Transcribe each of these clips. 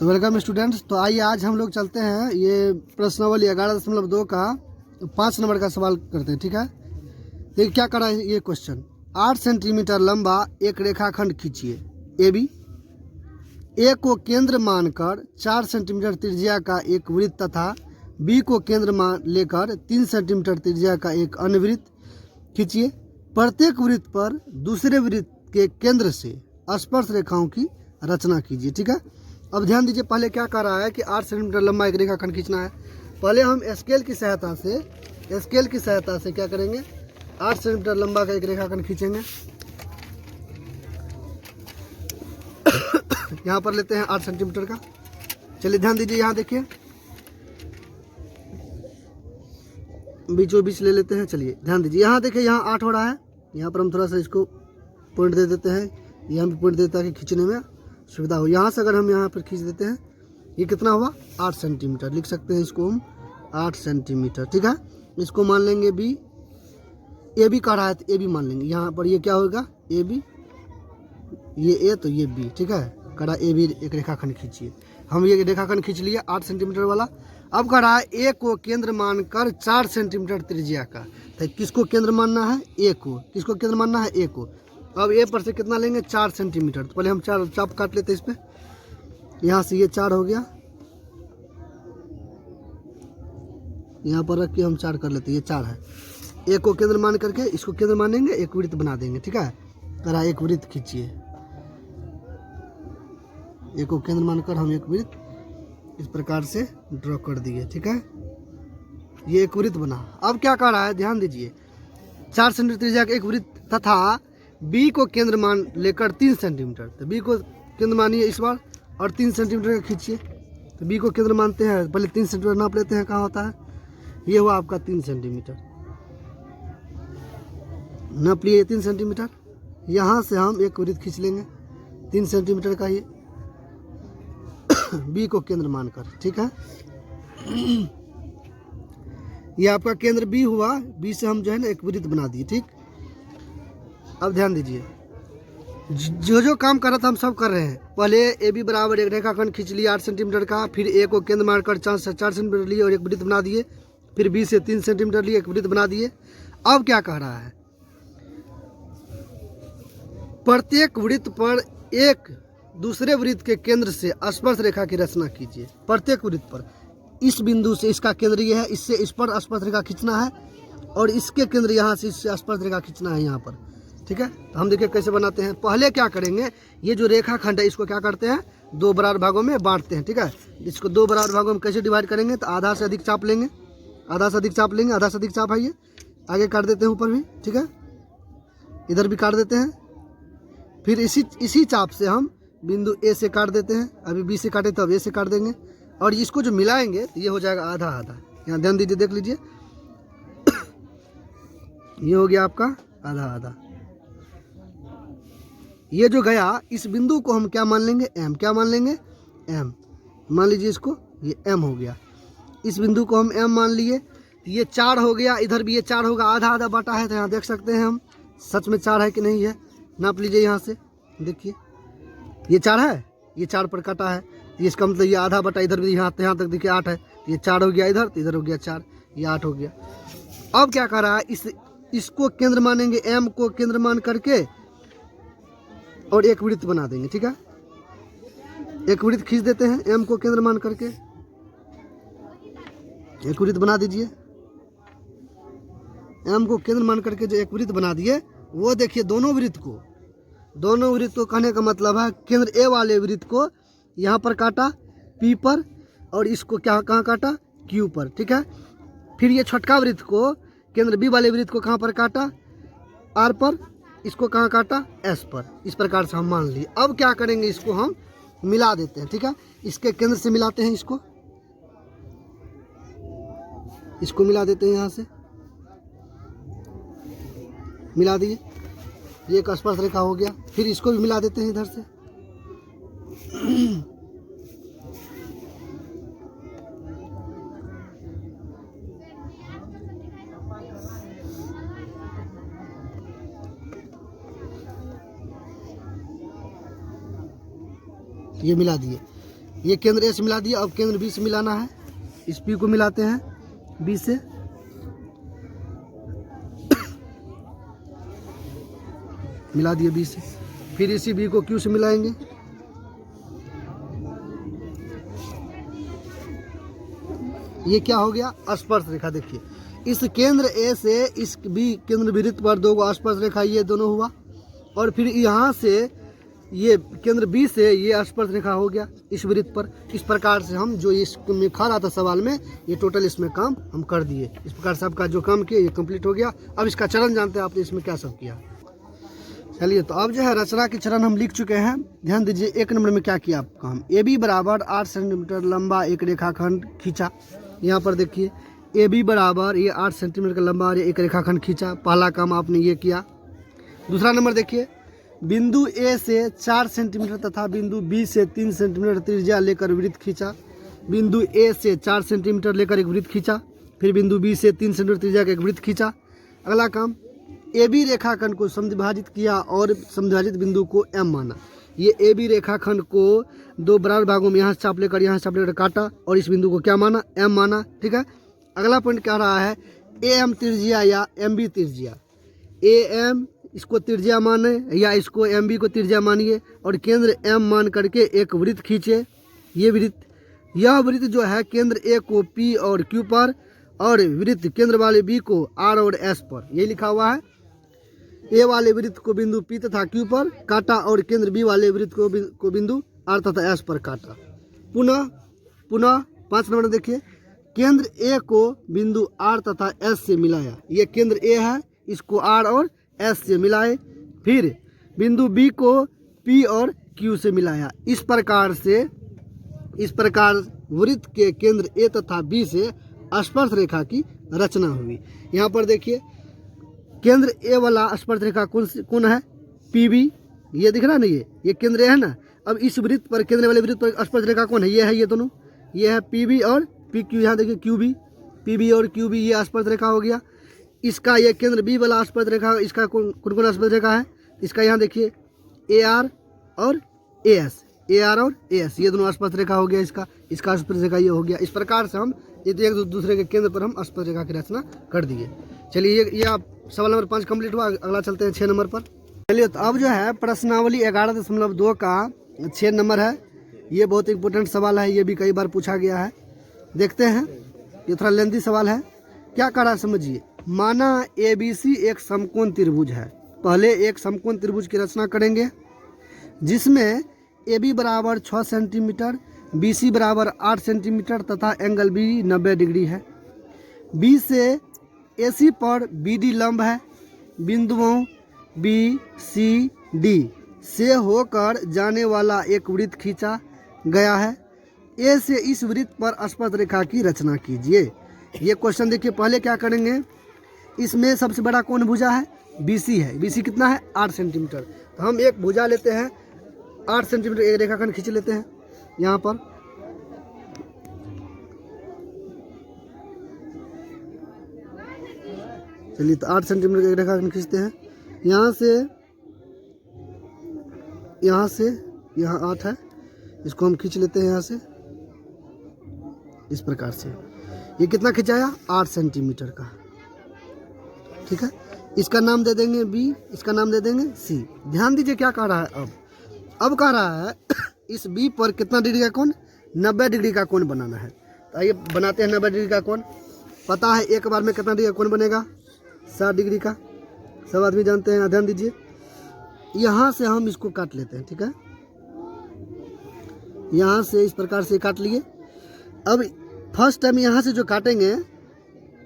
तो welcome students. तो आइए आज हम लोग चलते हैं ये प्रश्नावली 11.2 का 5 नंबर का सवाल करते हैं। ठीक है, देखिए क्या करा है ये क्वेश्चन। 8 सेंटीमीटर लंबा एक रेखाखंड खींचिए ए बी। ए को केंद्र मानकर 4 सेंटीमीटर त्रिज्या का एक वृत्त तथा बी को केंद्र मान लेकर 3 सेंटीमीटर त्रिज्या का एक अन्य वृत्त खींचिए। प्रत्येक वृत्त पर दूसरे वृत्त के केंद्र से स्पर्श रेखाओं की रचना कीजिए। ठीक है, अब ध्यान दीजिए, पहले क्या कर रहा है कि 8 सेंटीमीटर लंबा एक रेखाखंड खींचना है। पहले हम स्केल की सहायता से क्या करेंगे, 8 सेंटीमीटर लंबा का एक रेखाखंड खींचेंगे। यहाँ पर लेते हैं 8 सेंटीमीटर का। चलिए ध्यान दीजिए, यहाँ देखिए बीचों बीच ले लेते हैं। चलिए ध्यान दीजिए, यहाँ देखिए यहाँ 8 हो रहा है। यहाँ पर हम थोड़ा सा इसको पॉइंट दे देते हैं, यहाँ भी पॉइंट देता है कि खींचने में सुविधा हो। यहाँ से अगर हम यहाँ पर खींच देते हैं, ये कितना हुआ 8 सेंटीमीटर। लिख सकते हैं इसको हम 8 सेंटीमीटर। ठीक है, इसको मान लेंगे बी। ए बी का रहा है तो ए बी मान लेंगे। यहाँ पर ये क्या होगा ए बी, ये ए तो ये बी। ठीक है, करा ए बी एक रेखाखंड खींचिए। हम ये रेखाखंड खींच लिए 8 सेंटीमीटर वाला। अब करा ए को केंद्र मानकर 4 सेंटीमीटर त्रिज्या का, तो किसको केंद्र मानना है ए को, किसको केंद्र मानना है ए को। अब ए पर से कितना लेंगे 4 सेंटीमीटर। तो पहले हम 4 चाप काट लेते हैं इस पे। यहाँ से ये 4 हो गया, यहाँ पर रख के हम 4 कर लेते हैं। ये 4 है। ए को केंद्र मान करके इसको केंद्र मानेंगे, एक वृत्त बना देंगे। ठीक है, करा एक वृत्त खींचिए। ए को केंद्र मानकर हम एक वृत्त इस प्रकार से ड्रॉ कर दिए। ठीक है, ये एक वृत्त बना। अब क्या कर रहा है, ध्यान दीजिए, 4 सेंटीमीटर त्रिज्या का एक वृत्त तथा बी को केंद्र मान लेकर 3 सेंटीमीटर। तो बी को केंद्र मानिए इस बार और 3 सेंटीमीटर का खींचिए। तो बी को केंद्र मानते हैं, पहले 3 सेंटीमीटर नाप लेते हैं, कहाँ होता है, ये हुआ आपका 3 सेंटीमीटर। नाप लिए 3 सेंटीमीटर। यहाँ से हम एक वृत्त खींच लेंगे 3 सेंटीमीटर का, ये बी को केंद्र मानकर। ठीक है, ये आपका केंद्र बी हुआ। बी से हम जो है ना एक वृत्त बना दिए। ठीक, अब ध्यान दीजिए, जो काम कर रहा था हम सब कर रहे हैं। पहले ए बी बराबर एक रेखाखंड खींच लिया 8 सेंटीमीटर का, फिर ए को केंद्र मानकर 4 सेंटीमीटर लिए और एक वृत्त बना दिए, फिर बी से 3 सेंटीमीटर लिए एक वृत्त बना दिए। अब क्या कह रहा है, प्रत्येक वृत्त पर एक दूसरे वृत्त के केंद्र से स्पर्श रेखा की रचना कीजिए। प्रत्येक वृत्त पर इस बिंदु से इसका केंद्र ये है, इससे इस पर स्पर्श रेखा खींचना है और इसके केंद्र यहाँ से इससे स्पर्श रेखा खींचना है यहाँ पर। ठीक है, तो हम देखिए कैसे बनाते हैं। पहले क्या करेंगे, ये जो रेखाखंड है इसको क्या करते हैं, 2 बराबर भागों में बांटते हैं। ठीक है, इसको 2 बराबर भागों में कैसे डिवाइड करेंगे, तो आधा से अधिक चाप लेंगे, आधा से अधिक चाप लेंगे, आधा से अधिक चाप है ये आगे काट देते हैं ऊपर भी। ठीक है, इधर भी काट देते हैं। फिर इसी चाप से हम बिंदु ए से काट देते हैं। अभी बी से काटे तो अब ए से काट देंगे और इसको जो मिलाएंगे तो ये हो जाएगा आधा आधा। यहाँ ध्यान दीजिए, देख लीजिए, ये हो गया आपका आधा आधा। ये जो गया इस बिंदु को हम क्या मान लेंगे, एम। क्या मान लेंगे, एम मान लीजिए इसको, ये एम हो गया। इस बिंदु को हम एम मान लिए, तो ये 4 हो गया। इधर भी ये 4 होगा, आधा आधा बांटा है। तो यहाँ देख सकते हैं हम सच में 4 है कि नहीं है। नाप लीजिए, यहाँ से देखिए ये 4 है, ये 4 पर काटा है, तो इसका मतलब ये आधा बटा इधर भी यहाँ तक देखिए 8 है। ये 4 हो गया इधर, तो इधर हो गया 4, ये 8 हो गया। अब क्या कर रहा है, इसको केंद्र मानेंगे, एम को केंद्र मान करके और एक वृत्त बना देंगे। ठीक है, एक वृत्त खींच देते हैं एम को केंद्र मान करके, एक वृत्त बना दीजिए। एम को केंद्र मान करके जो एक वृत्त बना दिए, वो देखिए दोनों वृत्त को कहने का मतलब है, केंद्र ए वाले वृत्त को यहाँ पर काटा पी पर और इसको क्या कहाँ काटा क्यू पर। ठीक है, फिर ये छोटका वृत्त को केंद्र बी वाले वृत्त को कहाँ पर काटा आर पर, इसको कहाँ काटा एस पर। इस प्रकार से हम मान लिए। अब क्या करेंगे, इसको हम मिला देते हैं। ठीक है, इसके केंद्र से मिलाते हैं, इसको मिला देते हैं, यहाँ से मिला दिए, ये एक स्पर्श रेखा हो गया। फिर इसको भी मिला देते हैं इधर से। ये मिला दिए। ये केंद्र ए से मिला दिया, अब केंद्र बी से मिलाना है। इस पी को मिलाते हैं बी से, मिला दिए बी से। फिर इसी बी को क्यू से मिलाएंगे, ये क्या हो गया, स्पर्श रेखा। देखिए इस केंद्र ए से इस बी केंद्र वृत्त पर दो गो स्पर्श रेखा, ये दोनों हुआ। और फिर यहाँ से ये केंद्र बी से ये स्पर्श रेखा हो गया इस वृत्त पर। इस प्रकार से हम जो इसमें खा रहा था सवाल में, ये टोटल इसमें काम हम कर दिए। इस प्रकार से आपका जो काम किया ये कंप्लीट हो गया। अब इसका चरण जानते हैं आपने इसमें क्या सब किया। चलिए तो अब जो है रचना के चरण हम लिख चुके हैं। ध्यान दीजिए 1 नंबर में क्या किया आप काम, ए बी बराबर 8 सेंटीमीटर लंबा एक रेखाखंड खींचा। यहाँ पर देखिए ए बी बराबर ये 8 सेंटीमीटर का लंबा और एक रेखाखंड खींचा। पहला काम आपने ये किया। दूसरा नंबर देखिए, बिंदु ए से 4 सेंटीमीटर तथा बिंदु बी से 3 सेंटीमीटर त्रिज्या लेकर वृत्त खींचा। बिंदु ए से 4 सेंटीमीटर लेकर एक वृत्त खींचा, फिर बिंदु बी से 3 सेंटीमीटर त्रिज्या का एक वृत्त खींचा। अगला काम, ए बी रेखाखंड को समद्विभाजित किया और समद्विभाजित बिंदु को एम माना। ये ए बी रेखाखंड को 2 बराबर भागों में यहाँ से चाप लेकर यहाँ से चाप लेकर काटा और इस बिंदु को क्या माना, एम माना। ठीक है, अगला पॉइंट क्या रहा है, ए एम त्रिज्या या एम बी त्रिज्या। ए एम इसको त्रिज्या माने या इसको एम बी को त्रिज्या मानिए और केंद्र एम मान करके एक वृत्त खींचे। ये वृत्त, यह वृत्त जो है केंद्र ए को पी और क्यू पर और वृत्त केंद्र वाले बी को आर और एस पर, ये लिखा हुआ है। ए वाले वृत्त को बिंदु पी तथा क्यू पर काटा और केंद्र बी वाले वृत्त को बिंदु आर तथा एस पर काटा। पुनः 5 नंबर देखिए, केंद्र ए को बिंदु आर तथा एस से मिलाया। ये केंद्र ए है, इसको आर और एस से मिलाए। फिर बिंदु बी को पी और क्यू से मिलाया। इस प्रकार वृत्त के केंद्र ए तथा बी से स्पर्श रेखा की रचना हुई। यहाँ पर देखिए केंद्र ए वाला स्पर्श रेखा कौन है, पी बी, ये दिख रहा है ना, ये केंद्र ए है ना। अब इस वृत्त पर, केंद्र वाले वृत्त पर स्पर्श रेखा कौन है, ये है, ये दोनों, ये है पी बी और पी क्यू। यहाँ देखिए क्यू बी, पी बी और क्यू बी, ये स्पर्श रेखा हो गया। इसका ये केंद्र बी वाला स्पर्श रेखा, इसका कौन कौन स्पर्श रेखा है, इसका यहाँ देखिए ए आर और ए एस, ए आर और ए एस, ये दोनों स्पर्श रेखा हो गया। इसका स्पर्श रेखा ये हो गया। इस प्रकार से हम ये एक दूसरे के केंद्र पर हम स्पर्श रेखा की रचना कर दिए। चलिए ये आप सवाल नंबर 5 कंप्लीट हुआ। अगला चलते हैं 6 नंबर पर। चलिए तो अब जो है प्रश्नावली 11.2 का 6 नंबर है। ये बहुत इंपॉर्टेंट सवाल है, ये भी कई बार पूछा गया है। देखते हैं, ये थोड़ा लेंथी सवाल है। क्या कह रहा है समझिए, माना ABC एक समकोण त्रिभुज है। पहले एक समकोण त्रिभुज की रचना करेंगे जिसमें AB बराबर 6 सेंटीमीटर, BC बराबर 8 सेंटीमीटर तथा एंगल B 90 डिग्री है। B से AC पर BD लंब है। बिंदुओं BCD से होकर जाने वाला एक वृत्त खींचा गया है। A से इस वृत्त पर स्पर्श रेखा की रचना कीजिए। ये क्वेश्चन देखिए, पहले क्या करेंगे, इसमें सबसे बड़ा कौन भुजा है, BC है। BC कितना है, 8 सेंटीमीटर। तो हम एक भुजा लेते हैं 8 सेंटीमीटर, एक रेखाखंड खींच लेते हैं यहाँ पर। चलिए तो 8 सेंटीमीटर एक रेखाखंड खींचते हैं। यहाँ से यहाँ 8 है, इसको हम खींच लेते हैं यहाँ से इस प्रकार से। ये कितना खिंचाया, 8 सेंटीमीटर का। ठीक है, इसका नाम दे देंगे B, इसका नाम दे देंगे C। ध्यान दीजिए क्या कह रहा है, अब कह रहा है इस B पर कितना डिग्री का कोण, 90 डिग्री का कोण बनाना है। तो आइए बनाते हैं 90 डिग्री का कोण। पता है एक बार में कितना डिग्री का कोण बनेगा, 60 डिग्री का, सब आदमी जानते हैं। ध्यान दीजिए, यहाँ से हम इसको काट लेते हैं। ठीक है, यहाँ से इस प्रकार से काट लिए। अब फर्स्ट टाइम यहाँ से जो काटेंगे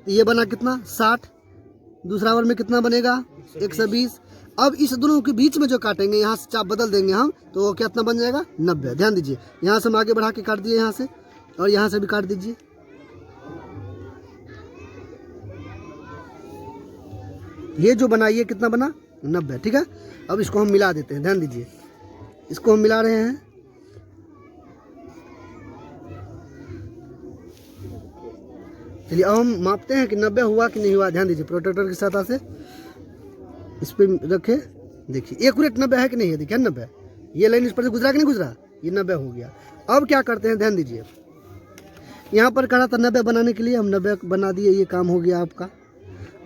ये बना कितना, 60। दूसरा बार में कितना बनेगा, 120। अब इस दोनों के बीच में जो काटेंगे, यहाँ से चाप बदल देंगे हम, तो वो कितना बन जाएगा, 90। ध्यान दीजिए, यहाँ से हम आगे बढ़ा के काट दिए यहाँ से, और यहाँ से भी काट दीजिए। ये जो बना ये कितना बना, 90। ठीक है, अब इसको हम मिला देते हैं। ध्यान दीजिए, इसको हम मिला रहे हैं। चलिए अब हम मापते हैं कि 90 हुआ कि नहीं हुआ। ध्यान दीजिए, प्रोट्रैक्टर की सहायता से इस पर रखे, देखिए एक्यूरेट 90 है कि नहीं है। देखिए 90, ये लाइन इस पर से गुजरा कि नहीं गुजरा, ये 90 हो गया। अब क्या करते हैं, ध्यान दीजिए, यहाँ पर कहा था 90 बनाने के लिए, हम 90 बना दिए, ये काम हो गया आपका।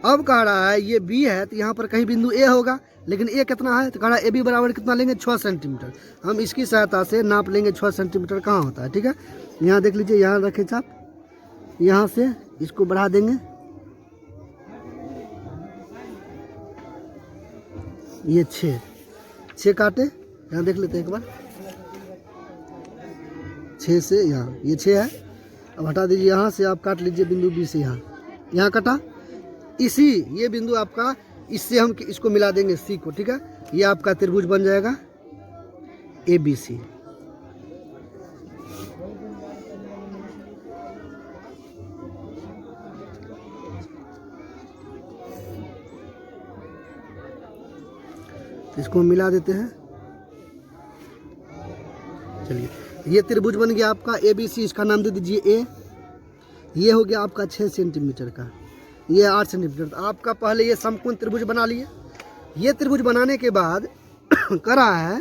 अब कह रहा है ये बी है तो यहाँ पर कहीं बिंदु ए होगा, लेकिन ए कितना है, तो कह रहा है ए बी बराबर कितना लेंगे, 6 सेंटीमीटर। हम इसकी सहायता से नाप लेंगे 6 सेंटीमीटर कहाँ होता है, ठीक है। यहाँ देख लीजिए, यहाँ रखे चाप, यहाँ से इसको बढ़ा देंगे, ये 6 काटे, यहाँ देख लेते हैं एक बार, 6 से यहाँ ये 6 है। अब हटा दीजिए, यहाँ से आप काट लीजिए बिंदु बी से, यहाँ कटा, इसी ये बिंदु आपका, इससे हम इसको मिला देंगे सी को, ठीक है। ये आपका त्रिभुज बन जाएगा ABC। इसको हम मिला देते हैं, चलिए ये त्रिभुज बन गया आपका ABC। इसका नाम दे दीजिए A। ये हो गया आपका 6 सेंटीमीटर का, ये 8 सेंटीमीटर। तो आपका पहले ये समकोण त्रिभुज बना लिए। ये त्रिभुज बनाने के बाद करा है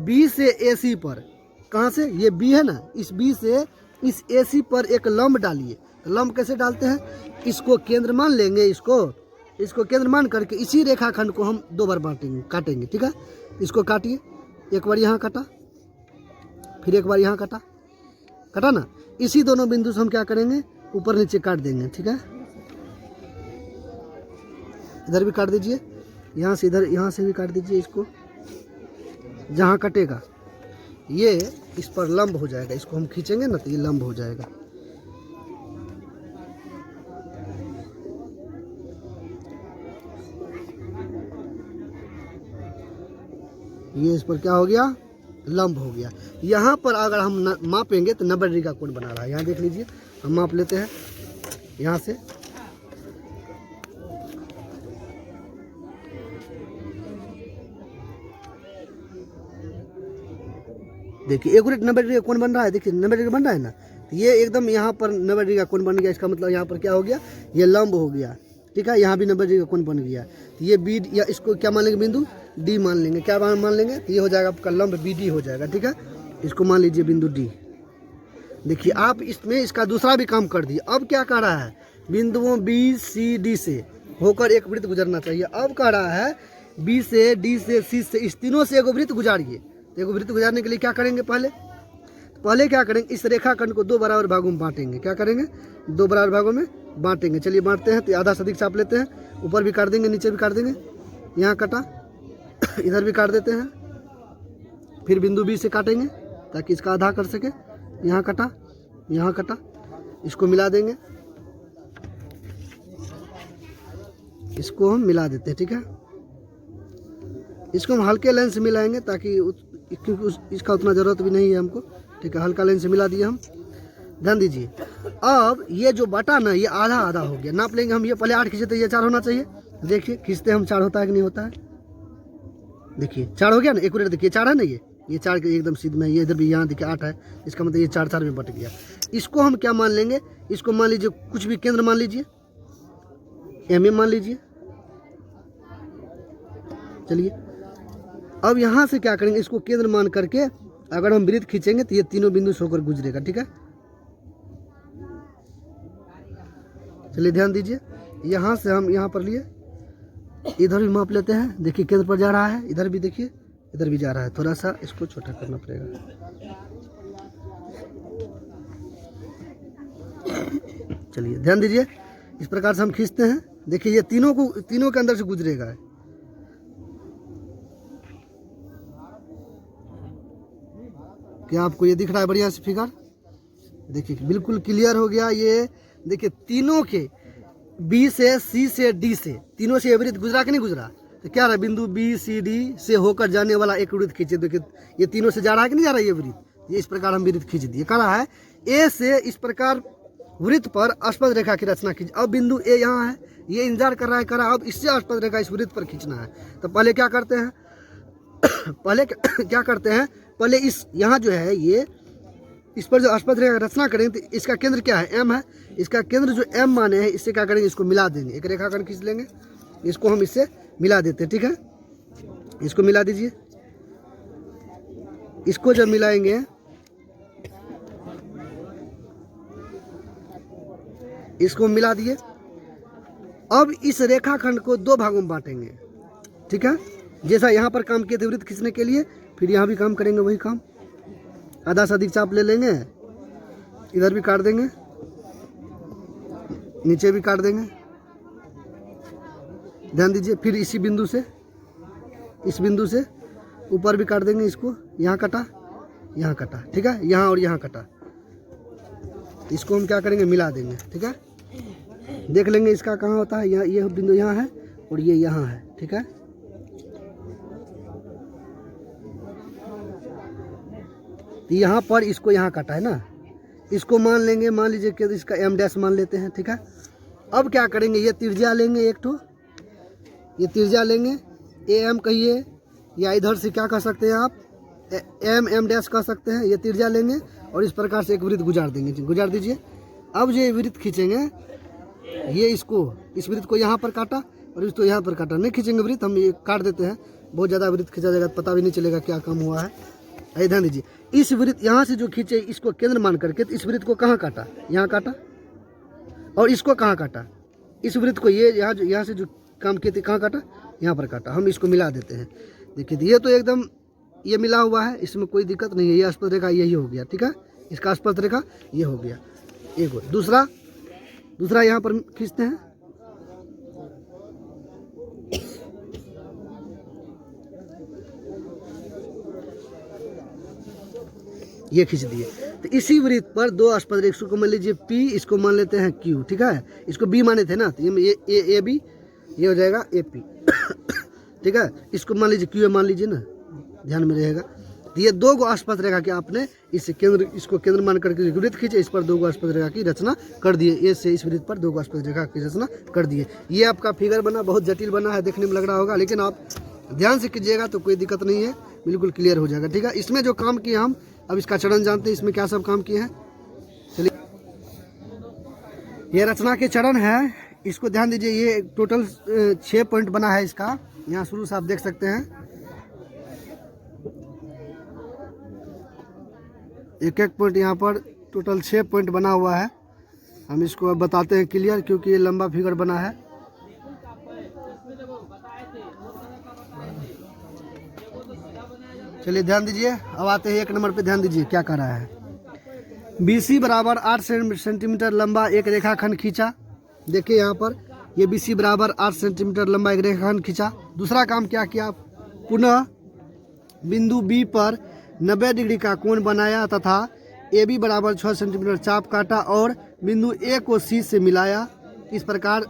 B से AC पर, कहाँ से, ये B है ना, इस B से इस AC पर एक लंब डालिए। तो लंब कैसे डालते हैं, इसको केंद्र मान लेंगे, इसको केंद्र मान करके इसी रेखाखंड को हम 2 बार काटेंगे, ठीक है। इसको काटिए, एक बार यहाँ काटा, फिर एक बार यहाँ काटा ना, इसी दोनों बिंदु से हम क्या करेंगे, ऊपर नीचे काट देंगे, ठीक है। इधर भी काट दीजिए, यहाँ से इधर, यहाँ से भी काट दीजिए इसको, जहाँ कटेगा ये इस पर लंब हो जाएगा, इसको हम खींचेंगे ना तो ये लंब हो जाएगा। ये इस पर क्या हो गया, लंब हो गया। यहाँ पर अगर हम मापेंगे तो 90 डिग्री का कोण बना रहा है। यहाँ देख लीजिए, हम माप लेते हैं यहाँ से, देखिए एक्यूरेट 90 डिग्री का कोण बन रहा है, देखिए 90 डिग्री बन रहा है ना, तो ये एकदम यहाँ पर 90 डिग्री का कोण बन गया। इसका मतलब यहाँ पर क्या हो गया, ये लंब हो गया, ठीक है। यहाँ भी 90 डिग्री का कोण बन गया। तो ये बी, या इसको क्या मान लेंगे, बिंदु डी मान लेंगे। क्या मान लेंगे, तो ये हो जाएगा आपका लंब BD हो जाएगा, ठीक है। इसको मान लीजिए बिंदु D। देखिए आप इसमें इसका दूसरा भी काम कर दिए। अब क्या कह रहा है, बिंदुओं BCD से होकर एक वृत्त गुजरना चाहिए। अब कह रहा है B से D से C से, इस तीनों से एगो वृत्त गुजारिए। तो एगो वृत्त गुजारने के लिए क्या करेंगे, पहले क्या करेंगे, इस रेखाखंड को 2 बराबर भागों में बांटेंगे। क्या करेंगे, 2 बराबर भागों में बांटेंगे। चलिए बांटते हैं, तो आधा से अधिक चाप लेते हैं, ऊपर भी काट देंगे, नीचे भी काट देंगे, यहाँ कटा, इधर भी काट देते हैं, फिर बिंदु B से काटेंगे ताकि इसका आधा कर सके, यहाँ कटा, यहाँ कटा, इसको मिला देंगे, इसको हम मिला देते हैं, ठीक है। इसको हम हल्के लाइन से मिलाएंगे ताकि क्योंकि इसका उतना ज़रूरत भी नहीं है हमको, ठीक है। हल्का लाइन से मिला दिए हम, ध्यान दीजिए। अब ये जो बटा ना, ये आधा आधा हो गया। नाप लेंगे हम, ये पहले 8 खींचे तो ये 4 होना चाहिए। देखिए खींचते हम 4 होता है कि नहीं होता है, देखिए 4 हो गया ना, एक्यूरेट। देखिए 4 है ना, ये 4 के एकदम सीध में, ये इधर भी यहाँ देखिए 8 है, इसका मतलब ये 4 में बट गया। इसको हम क्या मान लेंगे, इसको मान लीजिए कुछ भी केंद्र मान लीजिए, MM मान लीजिए। चलिए अब यहाँ से क्या करेंगे, इसको केंद्र मान करके अगर हम वृत्त खींचेंगे तो ये तीनों बिंदु से होकर गुजरेगा, ठीक है। चलिए ध्यान दीजिए, यहाँ से हम यहाँ पर लिए, इधर भी माप लेते हैं। देखिए केंद्र पर जा रहा है, इधर भी देखिए, इधर भी जा रहा है। थोड़ा सा इसको छोटा करना पड़ेगा। चलिए ध्यान दीजिए, इस प्रकार से हम खींचते हैं। देखिए ये तीनों के अंदर से गुजरेगा। क्या आपको ये दिख रहा है बढ़िया से फिगर, देखिए बिल्कुल क्लियर हो गया। ये देखिए तीनों के B से C से D से, तीनों से वृत्त गुजरा कि नहीं गुजरा, तो क्या रहा, बिंदु BCD से होकर जाने वाला एक वृत्त खींचे। देखिए ये तीनों से जा रहा है कि नहीं जा रहा है ये वृत्त, ये इस प्रकार हम वृत्त खींच दिए। कह रहा है A से इस प्रकार वृत्त पर अस्पष्ट रेखा की रचना कीजिए। अब बिंदु A यहाँ है, ये इंतजार कर रहा है, करा अब इससे अस्पष्ट रेखा इस वृत्त पर खींचना है। तो पहले क्या करते हैं, पहले इस यहाँ जो है, ये इस पर जो अस्पष्ट रेखा रचना करेंगे तो इसका केंद्र क्या है, M है। इसका केंद्र जो M माने हैं, इससे क्या करेंगे, इसको मिला देंगे। एक रेखाखंड खींच लेंगे, इसको हम इससे मिला देते हैं, ठीक है। इसको मिला दीजिए, इसको जब मिलाएंगे, इसको मिला दिए। अब इस रेखाखंड को दो भागों में बांटेंगे, ठीक है। जैसा यहाँ पर काम किए थे वृत्त खींचने के लिए, फिर यहाँ भी काम करेंगे वही काम। आधा से अधिक चाप ले लेंगे, इधर भी काट देंगे, नीचे भी काट देंगे, ध्यान दीजिए। फिर इसी बिंदु से, इस बिंदु से ऊपर भी काट देंगे। इसको यहाँ कटा, यहाँ कटा, ठीक है, यहाँ और यहाँ कटा। इसको हम क्या करेंगे, मिला देंगे, ठीक है। देख लेंगे इसका कहाँ होता है, यहाँ ये बिंदु यहाँ है और ये यहाँ है, ठीक है। यहाँ पर इसको यहाँ काटा है ना, इसको मान लेंगे, मान लीजिए कि इसका एम डैश मान लेते हैं, ठीक है। अब क्या करेंगे, ये त्रिज्या लेंगे एक ठो, ये त्रिज्या लेंगे, ए एम कहिए, या इधर से क्या कह सकते हैं आप, एम डैश कह सकते हैं। ये त्रिज्या लेंगे और इस प्रकार से एक वृत्त गुजार देंगे, गुजार दीजिए। अब जो ये वृत्त खींचेंगे, ये इसको, इस वृत्त को यहाँ पर काटा और इसको यहाँ पर काटा। नहीं खींचेंगे वृत्त, हम ये काट देते हैं, बहुत ज़्यादा वृत्त खींचा जाएगा, पता भी नहीं चलेगा क्या काम हुआ है। ध्यान दीजिए, इस वृत्त यहाँ से जो खींचे, इसको केंद्र मान करके, तो इस वृत्त को कहाँ काटा, यहाँ काटा, और इसको कहाँ काटा, इस वृत्त को, ये यहाँ से जो काम किए थे कहाँ काटा, यहाँ पर काटा। हम इसको मिला देते हैं। देखिए ये तो एकदम ये मिला हुआ है, इसमें कोई दिक्कत नहीं है। ये स्पर्श रेखा यही हो गया, ठीक है, इसका स्पर्श रेखा ये हो गया एक और। दूसरा यहाँ पर खींचते हैं, ये खींच दिए। तो इसी वृत्त पर दो स्पर्श रेखा को मान लीजिए P, इसको मान लेते हैं Q, ठीक है। इसको B माने थे ना, तो ये B, ये हो जाएगा AP, ठीक है। इसको मान लीजिए QA मान लीजिए ना, ध्यान में रहेगा। तो ये दो गो स्पर्श रेखा के आपने इस केंद्र, इसको केंद्र मान करके वृत्त खींचे, इस पर दो गो स्पर्श रेखा की रचना कर दिए। ए से इस वृत्त पर दो गो स्पर्श रेखा की रचना कर दिए। ये आपका फिगर बना, बहुत जटिल बना है, देखने में लग रहा होगा, लेकिन आप ध्यान से कीजिएगा तो कोई दिक्कत नहीं है, बिल्कुल क्लियर हो जाएगा, ठीक है। इसमें जो काम किए हम, अब इसका चरण जानते हैं, इसमें क्या सब काम किए हैं। चलिए, ये रचना के चरण है, इसको ध्यान दीजिए। ये टोटल 6 पॉइंट बना है इसका, यहाँ शुरू से आप देख सकते हैं, एक एक पॉइंट यहाँ पर टोटल 6 पॉइंट बना हुआ है। हम इसको अब बताते हैं क्लियर, क्योंकि ये लंबा फिगर बना है। चलिए ध्यान दीजिए, अब आते हैं 1 नंबर पे, ध्यान दीजिए क्या कर रहा है। BC बराबर 8 सेंटीमीटर लंबा एक रेखाखंड खींचा। देखिए यहाँ पर ये BC बराबर 8 सेंटीमीटर लंबा एक रेखाखंड खींचा। दूसरा काम क्या किया, पुनः बिंदु B पर 90 डिग्री का कोण बनाया तथा AB बराबर 6 सेंटीमीटर चाप काटा और बिंदु A को C से मिलाया। इस प्रकार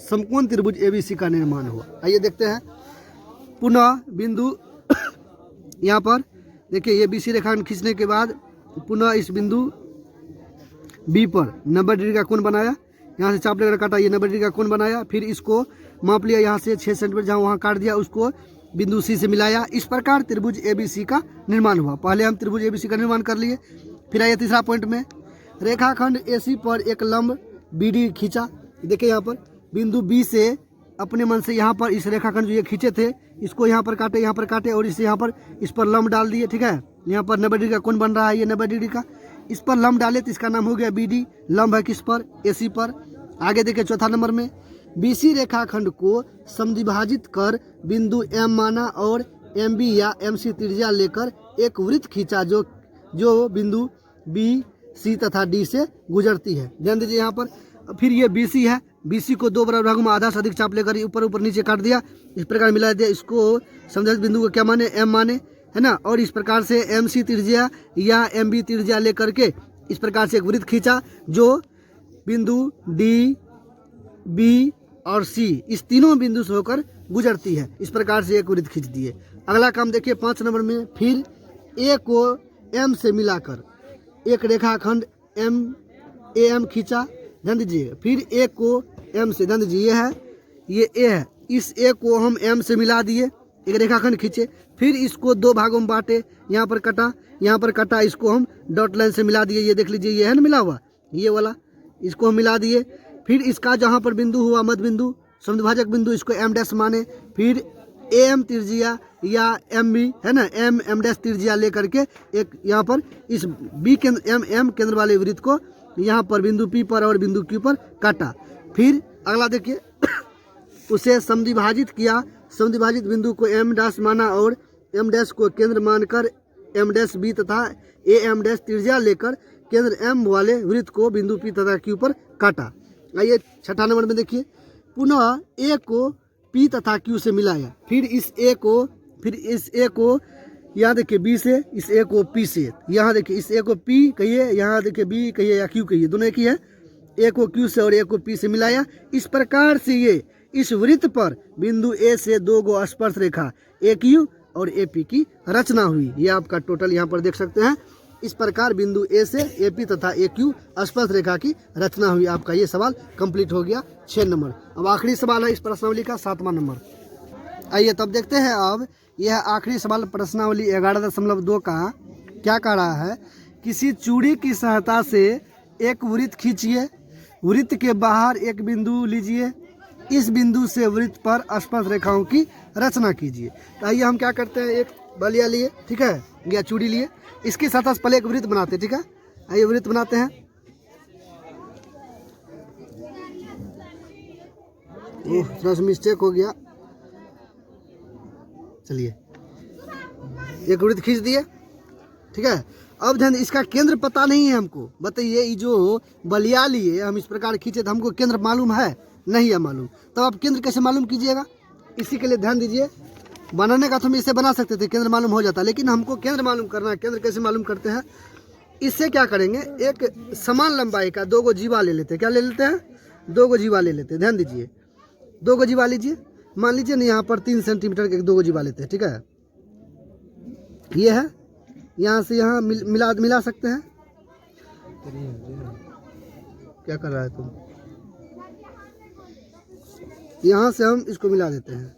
समकोण त्रिभुज ABC का निर्माण हुआ। आइए देखते हैं। पुनः बिंदु यहाँ पर देखिए, ये BC रेखाखंड खींचने के बाद पुनः इस बिंदु B पर 90 डिग्री का कोण बनाया, यहाँ से चाप लेकर काटा, ये 90 डिग्री का कोण बनाया। फिर इसको माप लिया, यहाँ से 6 सेंटीमीटर जहाँ वहाँ काट दिया, उसको बिंदु C से मिलाया। इस प्रकार त्रिभुज ABC का निर्माण हुआ। पहले हम त्रिभुज ABC का निर्माण कर लिए। फिर आइए तीसरा पॉइंट में, रेखाखंड AC पर एक लंब BD खींचा। देखिए यहाँ पर बिंदु B से अपने मन से यहाँ पर इस रेखाखंड जो ये खींचे थे, इसको यहाँ पर काटे और इसे यहाँ पर, इस पर लंब डाल दिए, ठीक है। यहाँ पर 90 डिग्री का कोण बन रहा है, ये 90 डिग्री का, इस पर लंब डाले तो इसका नाम हो गया BD। लंब है किस पर, AC पर। आगे देखिए चौथा नंबर में, BC रेखाखंड को समद्विभाजित कर बिंदु M माना और MB या MC त्रिज्या लेकर एक वृत्त खींचा जो बिंदु B, C तथा D से गुजरती है। ध्यान दीजिए यहाँ पर। फिर ये BC है, BC को दो बराबर भागों में आधा से अधिक चाप लेकर ऊपर नीचे काट दिया, इस प्रकार मिला दिया। इसको समद्विभाजित बिंदु को क्या माने, M माने, है ना। और इस प्रकार से MC त्रिज्या या MB त्रिज्या लेकर के इस प्रकार से एक वृत्त खींचा जो बिंदु D, B और C, इस तीनों बिंदु से होकर गुजरती है। इस प्रकार से एक वृत्त खींच दिए। अगला काम देखिए 5 नंबर में, फिर A को M से मिलाकर एक रेखाखंड AM खींचा। ध्यान दीजिए, फिर A को M से, ध्यान दीजिए ये है, ये A है, इस A को हम M से मिला दिए, एक रेखाखंड खींचे। फिर इसको दो भागों में बांटे, यहाँ पर कटा, यहाँ पर कटा, इसको हम डॉट लाइन से मिला दिए। ये देख लीजिए, ये है ना मिला हुआ, ये वाला, इसको हम मिला दिए। फिर इसका जहाँ पर बिंदु हुआ मध्य बिंदु, समद्विभाजक बिंदु, इसको M डैश माने। फिर एम त्रिज्या या एम बी है ना, एम डैश त्रिज्या लेकर के एक यहाँ पर इस बी केंद्र एम केंद्र वाले वृत्त को यहाँ पर बिंदु पी पर और बिंदु क्यू पर काटा। फिर अगला देखिए उसे समद्विभाजित किया, समद्विभाजित बिंदु को एम डैश माना और एम डैश को केंद्र मानकर एम डैश बी तथा ए एम डैश त्रिज्या लेकर केंद्र एम वाले वृत्त को बिंदु पी तथा क्यू पर काटा। आइए छठा नंबर में देखिए, पुनः ए को पी तथा क्यू से मिलाया, फिर इस ए को यहाँ देखिए बी से, इस ए को पी से, यहाँ देखिए इस ए को पी कहिए, यहाँ देखिए बी कहिए या क्यू कहिए, दोनों एक ही है। ए को क्यू से और ए को पी से मिलाया। इस प्रकार से ये इस वृत्त पर बिंदु ए से दो गो स्पर्श रेखा ए क्यू और ए पी की रचना हुई। ये आपका टोटल यहाँ पर देख सकते हैं। इस प्रकार बिंदु ए से ए पी तथा ए क्यू स्पर्श रेखा की रचना हुई। आपका ये सवाल कंप्लीट हो गया 6 नंबर। अब आखिरी सवाल है इस प्रश्नावली का 7वां नंबर। आइए तब देखते हैं। अब यह आखिरी सवाल प्रश्नावली 11.2 का क्या कह रहा है, किसी चूड़ी की सहायता से एक वृत्त खींचिए, वृत्त के बाहर एक बिंदु लीजिए, इस बिंदु से वृत्त पर स्पर्श रेखाओं की रचना कीजिए। तो आइए हम क्या करते हैं, एक बलिया लिए, ठीक है, या चूड़ी लिए, इसकी सतह से पहले एक वृत्त बनाते हैं, ठीक है। आइए वृत्त बनाते हैं। थोड़ा सा मिस्टेक हो गया, चलिए एक वृत्त खींच दिए, ठीक है। अब ध्यान, इसका केंद्र पता नहीं है हमको, बताइए ये जो बलिया लिए हम इस प्रकार खींचे तो हमको केंद्र मालूम है नहीं है मालूम, तब आप केंद्र कैसे मालूम कीजिएगा। इसी के लिए ध्यान दीजिए, बनाने का तो हम इसे बना सकते थे, केंद्र मालूम हो जाता, लेकिन हमको केंद्र मालूम करना है। केंद्र कैसे मालूम करते हैं, इससे क्या करेंगे, एक समान लंबाई का 2 गो जीवा ले लेते हैं। क्या ले लेते हैं, 2 गो जीवा ले लेते हैं। ध्यान दीजिए, 2 गो जीवा लीजिए, मान लीजिए ना यहाँ पर 3 सेंटीमीटर के 2 गो जीवा लेते हैं, ठीक है। ये है, यहाँ से यहाँ मिला सकते हैं। क्या कर रहा है तुम, यहाँ से हम इसको मिला देते हैं,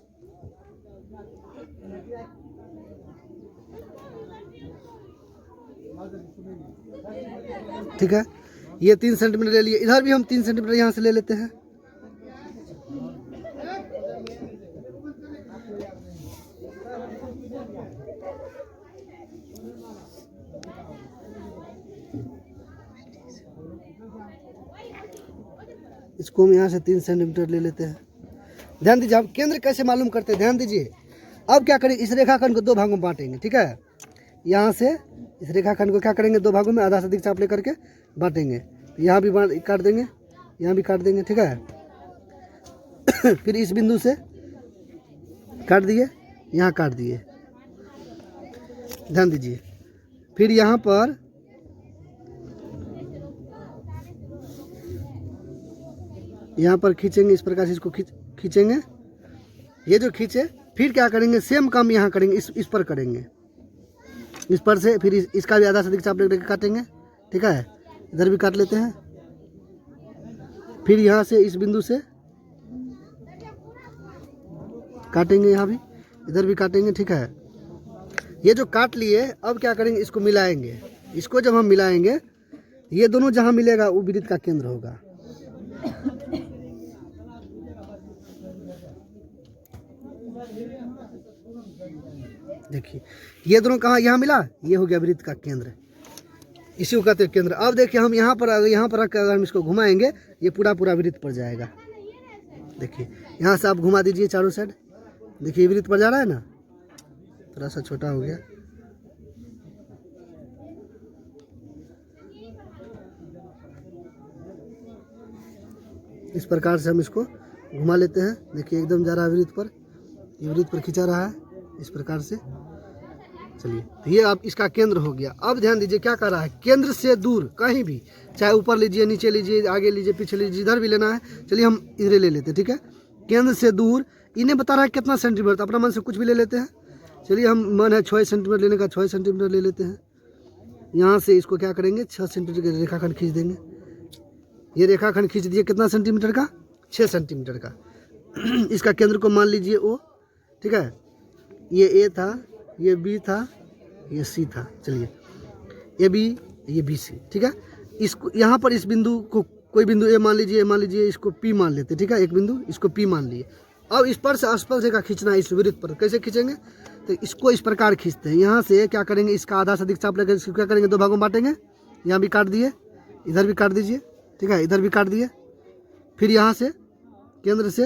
ठीक है। ये 3 सेंटीमीटर ले लिए, इधर भी हम 3 सेंटीमीटर यहाँ से ले लेते हैं। इसको हम यहाँ से 3 सेंटीमीटर ले लेते हैं। ध्यान दीजिए, हम केंद्र कैसे मालूम करते हैं, ध्यान दीजिए। अब क्या करें, इस रेखाखंड को 2 भागों में बांटेंगे, ठीक है। यहाँ से इस रेखाखंड को क्या करेंगे, 2 भागों में आधा से अधिक चाप लेकर के बांटेंगे। यहाँ भी काट देंगे, यहाँ भी काट देंगे, ठीक है। फिर इस बिंदु से काट दिए, यहाँ काट दिए, ध्यान दीजिए। फिर यहाँ पर खींचेंगे, इस प्रकार से इसको खींचेंगे। ये जो खींचे, फिर क्या करेंगे, सेम काम यहाँ करेंगे, इस पर करेंगे, इस पर से फिर इसका भी आधा से अधिक चाप लेकर काटेंगे, ठीक है। इधर भी काट लेते हैं, फिर यहाँ से इस बिंदु से काटेंगे, यहाँ भी इधर भी काटेंगे, ठीक है। ये जो काट लिए, अब क्या करेंगे, इसको मिलाएंगे। इसको जब हम मिलाएंगे, ये दोनों जहाँ मिलेगा वो वृत्त का केंद्र होगा। देखिए ये दोनों कहाँ, यहाँ मिला, ये हो गया वृत्त का केंद्र, इसी को कहते हैं केंद्र। अब देखिए हम यहाँ पर रख अगर हम इसको घुमाएंगे, ये पूरा वृत्त पर जाएगा। देखिए यहाँ से आप घुमा दीजिए चारों साइड, देखिए वृत्त पर जा रहा है ना, थोड़ा सा छोटा हो गया। इस प्रकार से हम इसको घुमा लेते हैं। देखिए एकदम जा रहा है वृत्त पर, ये वृत्त पर खींचा रहा है इस प्रकार से। चलिए तो ये आप इसका केंद्र हो गया। अब ध्यान दीजिए क्या कर रहा है, केंद्र से दूर कहीं भी, चाहे ऊपर लीजिए, नीचे लीजिए, आगे लीजिए, पीछे लीजिए, जिधर भी लेना है। चलिए हम इधर ले लेते हैं, ठीक है। केंद्र से दूर, इन्हें बता रहा है कितना सेंटीमीटर, तो अपना मन से कुछ भी ले लेते हैं। चलिए हम मन है 6 सेंटीमीटर लेने का, 6 सेंटीमीटर ले लेते हैं। यहाँ से इसको क्या करेंगे, 6 सेंटीमीटर का रेखाखंड खींच देंगे। ये रेखाखंड खींच दिए, कितना सेंटीमीटर का, 6 सेंटीमीटर का। इसका केंद्र को मान लीजिए ओ, ठीक है। ये ए था, ये बी था, ये सी था। चलिए ये बी, ये बी सी, ठीक है। इसको यहाँ पर इस बिंदु को कोई बिंदु ए मान लीजिए, इसको पी मान लेते, ठीक है। एक बिंदु इसको पी मान लिए। अब इस पर से स्पर्श रेखा खींचना है इस वृत्त पर। कैसे खींचेंगे? तो इसको इस प्रकार खींचते हैं। यहाँ से क्या करेंगे, इसका आधा से अधिक चाप लेकर इसको क्या करेंगे, 2 भागों में बांटेंगे। यहाँ भी काट दिए, इधर भी काट दीजिए, ठीक है, इधर भी काट दिए। फिर यहाँ से केंद्र से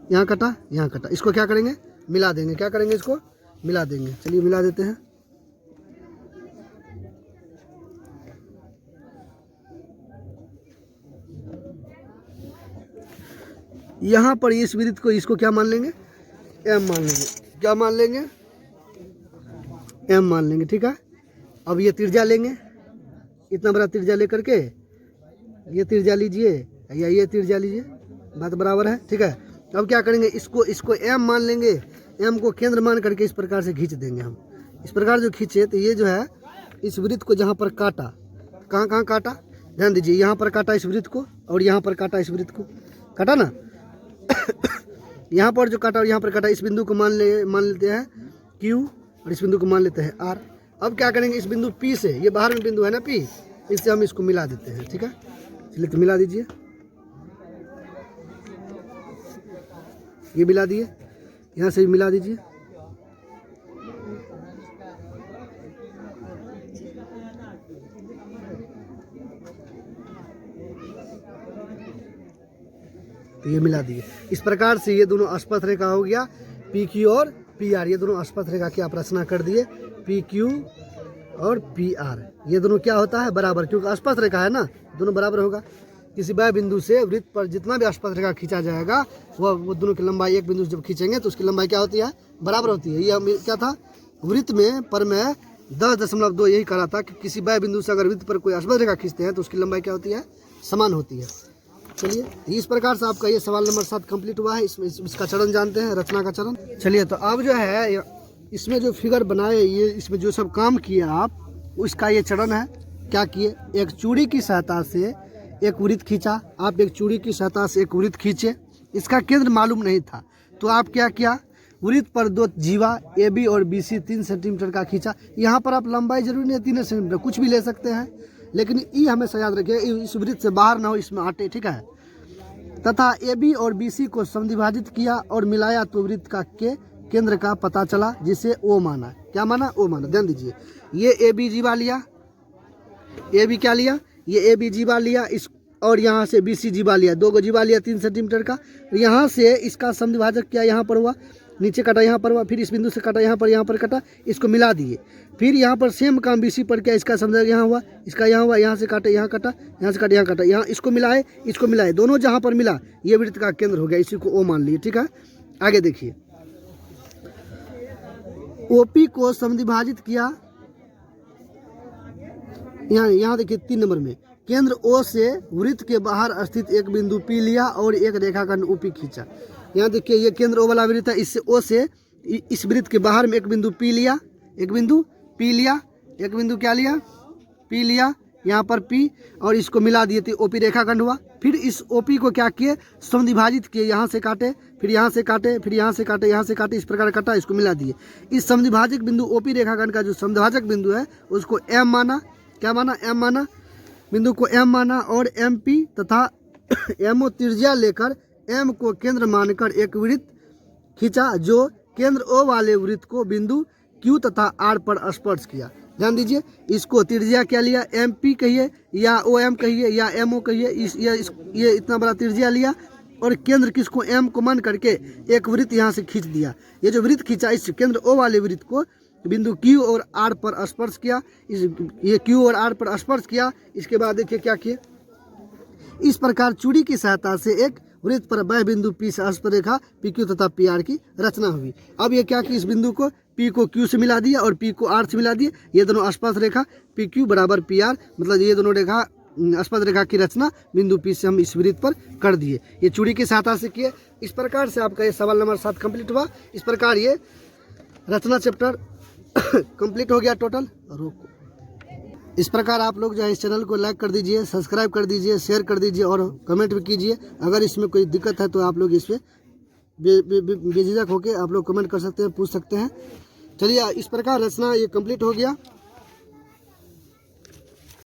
यहाँ कटा, यहाँ कटा, इसको क्या करेंगे, मिला देंगे। क्या करेंगे, इसको मिला देंगे। चलिए मिला देते हैं। यहाँ पर इस वृत्त को, इसको क्या मान लेंगे, एम मान लेंगे। क्या मान लेंगे, एम मान लेंगे, ठीक है। अब ये त्रिज्या लेंगे, इतना बड़ा त्रिज्या लेकर के ये त्रिज्या लीजिए या ये त्रिज्या लीजिए, बात बराबर है, ठीक है। अब क्या करेंगे, इसको एम मान लेंगे। एम को केंद्र मान करके इस प्रकार से खींच देंगे हम। इस प्रकार जो खींचे तो ये जो है इस वृत्त को जहाँ पर काटा, कहाँ कहाँ काटा, ध्यान दीजिए, यहाँ पर काटा इस वृत्त को और यहाँ पर काटा इस वृत्त को, काटा ना यहाँ पर जो काटा और यहाँ पर काटा, इस बिंदु को मान लेते हैं Q और इस बिंदु को मान लेते हैं R। अब क्या करेंगे, इस बिंदु P से, ये बाहर में बिंदु है ना P, इससे हम इसको मिला देते हैं, ठीक है। चलिए तो मिला दीजिए, ये मिला दिए, यहाँ से भी मिला दीजिए। तो ये मिला दिए। इस प्रकार से ये दोनों स्पर्श रेखा हो गया, PQ और PR। ये दोनों स्पर्श रेखा की आप रचना कर दिए, PQ और PR। ये दोनों क्या होता है, बराबर, क्योंकि स्पर्श रेखा है ना, दोनों बराबर होगा। किसी बाह्य बिंदु से वृत्त पर जितना भी स्पर्श रेखा खींचा जाएगा वो दोनों की लंबाई, एक बिंदु से जब खींचेंगे तो उसकी लंबाई क्या होती है, बराबर होती है। ये क्या था, वृत्त में पर मैं 10.2 यही कहा था कि किसी बाह्य बिंदु से अगर वृत्त पर कोई स्पर्श रेखा खींचते हैं तो उसकी लंबाई क्या होती है, समान होती है। चलिए इस प्रकार से आपका ये सवाल नंबर 7 कंप्लीट हुआ है। इसका चरण जानते हैं, रचना का चरण। चलिए तो अब जो है इसमें जो फिगर बनाए, ये इसमें जो सब काम किए आप, उसका ये चरण है। क्या किए, एक चूड़ी की सहायता से एक वृत्त खींचा। आप एक चूड़ी की सहायता से एक वृत्त खींचे, इसका केंद्र मालूम नहीं था तो आप क्या किया, वृत्त पर 2 जीवा AB और BC 3 सेंटीमीटर का खींचा। यहाँ पर आप लंबाई जरूरी नहीं 3 सेंटीमीटर, कुछ भी ले सकते हैं, लेकिन ई हमेशा याद रखिए, इस वृत्त से बाहर ना हो, इसमें आटे, ठीक है। तथा AB और BC को समद्विभाजित किया और मिलाया तो वृत्त का के केंद्र का पता चला, जिसे O माना। क्या माना, O माना। ध्यान दीजिए, ये AB जीवा लिया, AB क्या लिया, ये AB जीवा लिया, इस और यहाँ से BC जीवा लिया, 2 जीवा लिया 3 सेंटीमीटर का। यहाँ से इसका समद्विभाजक क्या यहाँ पर हुआ, नीचे कटा यहाँ पर हुआ, फिर इस बिंदु से कटा यहाँ पर कटा, इसको मिला दिए। फिर यहाँ पर सेम काम BC पर किया, इसका समद्विभाजक यहाँ हुआ, इसका यहाँ हुआ, यहाँ से काटे यहाँ कटा, यहाँ से काटे यहाँ कटा, यहाँ इसको मिलाए, दोनों जहाँ पर मिला ये वृत्त का केंद्र हो गया, इसी को O मान लिए, ठीक है। आगे देखिए, OP को समद्विभाजित किया, यहाँ देखिए 3 नंबर में, केंद्र O से वृत्त के बाहर स्थित एक बिंदु P लिया और एक रेखाखंड OP खींचा। यहाँ देखिए ये केंद्र O वाला वृत्त है, इससे O से इस वृत्त के बाहर में एक बिंदु P लिया, एक बिंदु P लिया, एक बिंदु क्या लिया, P लिया, यहाँ पर P, और इसको मिला दिए तो OP रेखाखंड हुआ। फिर इस OP को क्या किए, समद्विभाजित किए, यहाँ से काटे, फिर यहाँ से काटे, फिर यहाँ से काटे, यहाँ से काटे, इस प्रकार काटा, इसको मिला दिए। इस समद्विभाजक बिंदु OP रेखाखंड का जो समद्विभाजक बिंदु है उसको M माना। क्या माना, M माना, बिंदु को M माना और MP तथा MO त्रिज्या लेकर M को केंद्र मानकर एक वृत्त खींचा जो केंद्र O वाले वृत्त को बिंदु Q तथा R पर स्पर्श किया। ध्यान दीजिए, इसको त्रिज्या क्या लिया, MP कहिए या OM कहिए या MO कहिए, ये इतना बड़ा त्रिज्या लिया और केंद्र किसको, M को मान करके एक वृत्त यहाँ से खींच दिया। ये जो वृत्त खींचा, इस केंद्र O वाले वृत्त को बिंदु Q और R पर स्पर्श किया। ये Q और R पर स्पर्श किया। इसके बाद देखिए क्या किए, इस प्रकार चूड़ी की सहायता से एक वृत्त पर बाह्य बिंदु P से स्पर्श रेखा PQ तथा PR की रचना हुई। अब ये क्या कि इस बिंदु को P को Q से मिला दिया और P को R से मिला दिया। ये दोनों स्पर्श रेखा PQ बराबर PR, मतलब ये दोनों रेखा स्पर्श रेखा की रचना बिंदु P से हम इस वृत्त पर कर दिए। ये चूड़ी की सहायता से किए। इस प्रकार से आपका ये सवाल नंबर 7 कंप्लीट हुआ। इस प्रकार ये रचना चैप्टर कंप्लीट हो गया टोटल। रोको, इस प्रकार आप लोग जो है इस चैनल को लाइक कर दीजिए, सब्सक्राइब कर दीजिए, शेयर कर दीजिए और कमेंट भी कीजिए। अगर इसमें कोई दिक्कत है तो आप लोग इसमें बेझिझक होकर आप लोग कमेंट कर सकते हैं, पूछ सकते हैं। चलिए इस प्रकार रचना ये कंप्लीट हो गया।